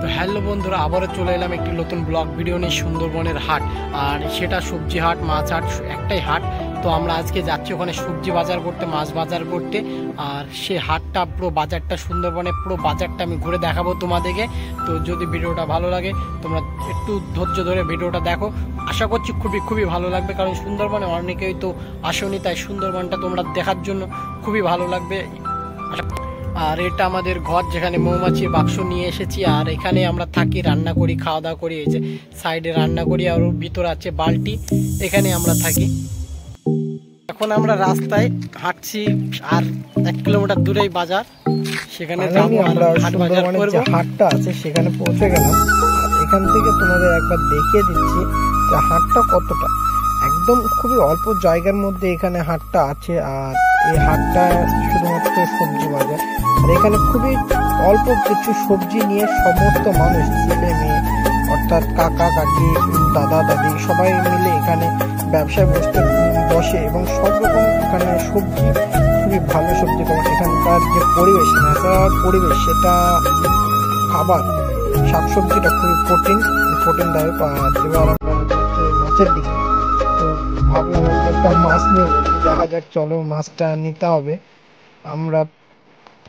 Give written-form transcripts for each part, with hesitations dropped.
তো হ্যালো বন্ধুরা, আবারও চলে এলাম একটি নতুন ব্লগ ভিডিও নিয়ে। সুন্দরবনের হাট, আর সেটা সবজি হাট, মাছ হাট, একটাই হাট। তো আমরা আজকে যাচ্ছি ওখানে সবজি বাজার করতে, মাছ বাজার করতে। আর সে হাটটা পুরো বাজারটা, সুন্দরবনে পুরো বাজারটা আমি ঘুরে দেখাবো তোমাদেরকে। তো যদি ভিডিওটা ভালো লাগে তোমরা একটু ধৈর্য ধরে ভিডিওটা দেখো। আশা করছি খুবই ভালো লাগবে, কারণ সুন্দরবনে অনেকেই তো আসেনি, তাই সুন্দরবনটা তোমরা দেখার জন্য খুবই ভালো লাগবে। আর এটা আমাদের ঘর, যেখানে মৌমাছির বাক্স নিয়ে এসেছি। আর এখানে আমরা থাকি, রান্না করি, খাওয়া দাওয়া করি। এই যে সাইডে রান্না করি, আর ভিতরে আছে বালতি, এখানে আমরা থাকি। এখন আমরা রাস্তায় হাঁটছি, আর 1 কিলোমিটার দূরেই বাজার, সেখানে আমরা সুন্দরবনের যে হাটটা আছে সেখানে পৌঁছে গেলাম। এখান থেকে তোমাদের একবার দেখিয়ে দিচ্ছি যে হাটটা কতটা, একদম খুবই অল্প জায়গার মধ্যে এখানে হাটটা আছে। আর এই হাটটা শুধুমাত্র সবজি বাজার, আর এখানে খুবই অল্প কিছু সবজি নিয়ে সমস্ত মানুষ, ছেলে মেয়ে অর্থাৎ কাকা কাকি, দাদা দাদি সবাই মিলে এখানে ব্যবসায় বসে এবং সব রকম এখানে সবজি, খুবই ভালো সবজি পাওয়া। এখানকার যে পরিবেশ, ন্যাচারাল পরিবেশ, সেটা খাবার শাকসবজিটা খুবই প্রোটিনদায়ক। আর এবার মাছের দিকে তো ভাবলাম একটা মাছ নিয়ে দেখা যাক, চলো মাছটা নিতে হবে। আমরা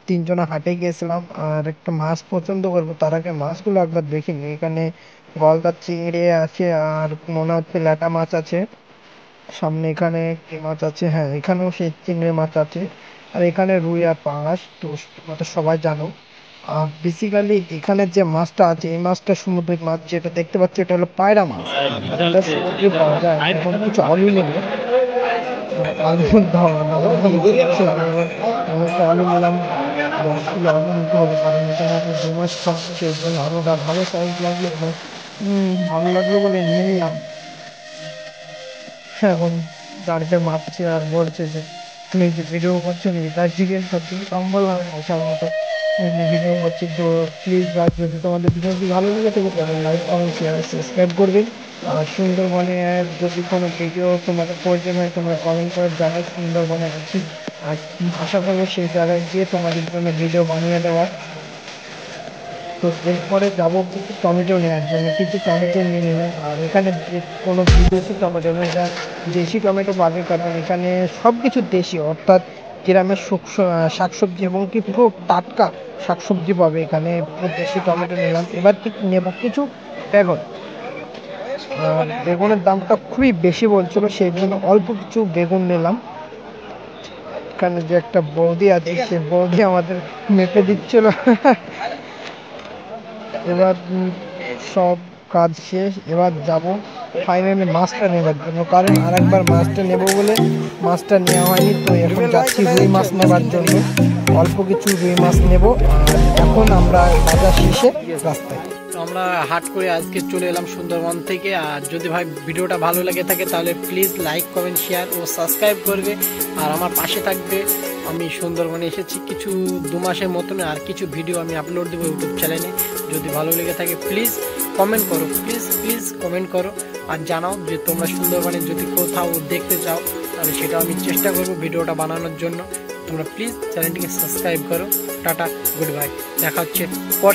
3 জনা হাটে গিয়েছিলাম, আর একটা মাছ পছন্দ করবো, তার আগে মাছগুলো একবার দেখিনি। এখানে গলদা চিংড়ি আছে, আর মনে হচ্ছে ল্যাটা মাছ আছে সামনে। এখানে কি মাছ আছে? হ্যাঁ, এখানেও সেই চিংড়ি মাছ আছে। আর এখানে রুই আর পাঙাশ, তো তোমরা সবাই জানো। আর বেসিক্যালি এখানে যে মাছটা আছে, এই মাছটা সামুদ্রিক মাছ, যেটা দেখতে পাচ্ছি এটা হলো পায়রা মাছ। এটা সমুদ্রে পাওয়া যায়। এখন কিছু আলু নেবে, আলু আলু নিলাম, 10 কিলো আলু নিতে হবে, কারণ এখানে 2 মাস খাচ্ছে। আলুটা ভালো সাইজ লাগলো, ভালো লাগলো বলে নিয়ে নিলাম। এখন গাড়িতে মাপছে আর বলছে যে তুমি যে ভিডিও করছো নি, তার জিজ্ঞেস করছি। আমি বললাম আসার মতো ভিডিও করছি। তো প্লিজ গাইজ, যদি তোমাদের ভিডিওটি ভালো লেগে থাকে তাহলে লাইক, কমেন্ট, শেয়ার, সাবস্ক্রাইব করবে। আর সুন্দরবনে যদি কোনো ভিডিও তোমাদের প্রয়োজন হয় তোমরা কমেন্ট করে জানাই, সুন্দরবনে আছি। আর আশা করবো সেই জায়গায় গিয়ে তোমাদের জন্য ভিডিও বানিয়ে দেওয়ার। তো এরপরে যাবো কিছু টমেটো নেওয়ার জন্য, কিছু টমেটো নিয়ে নিলাম। আর এখানে যে কোনো বিদেশি টমেটো নয়, এটা দেশি টমেটো পাবে, কারণ এখানে সব কিছু দেশি, অর্থাৎ গ্রামের শাকসবজি এবং কি পুরো টাটকা শাকসবজি পাবে এখানে। পুরো দেশি টমেটো নিলাম। এবার নেব কিছু বেগুন। বেগুনের দামটা খুবই বেশি বলছিল, সেই জন্য অল্প কিছু বেগুন নিলাম। এখানে যে একটা বৌদি আছে, সে বৌদি আমাদের মেপে দিচ্ছিল। এবার সব কাজ শেষ, এবার যাব ফাইনালি মাছটা নেবার জন্য, কারণ আরেকবার মাছটা নেব বলে মাছটা নেওয়া হয়নি। তো এখন যাচ্ছি রুই মাছ নেবার জন্য, অল্প কিছু রুই মাছ নেব। আর এখন আমরা বাজার শেষে রাস্তায়। তো আমরা হাট করে আজকে চলে এলাম সুন্দরবন থেকে। আর যদি ভাই ভিডিওটা ভালো লাগে থাকে তাহলে প্লিজ লাইক, কমেন্ট, শেয়ার ও সাবস্ক্রাইব করবে, আর আমার পাশে থাকবে। আমি সুন্দরবনে এসেছি কিছু 2 মাসের মতন, আর কিছু ভিডিও আমি আপলোড দেবো ইউটিউব চ্যানেলে। যদি ভালো লেগে থাকে প্লিজ কমেন্ট করো, প্লিজ কমেন্ট করো, আর জানাও যে তোমরা সুন্দরবনে যদি কোথাও দেখতে চাও, তাহলে সেটাও আমি চেষ্টা করবো ভিডিওটা বানানোর জন্য। তোমরা প্লিজ চ্যানেলটিকে সাবস্ক্রাইব করো। টাটা, গুড বাই, দেখা হচ্ছে পরে।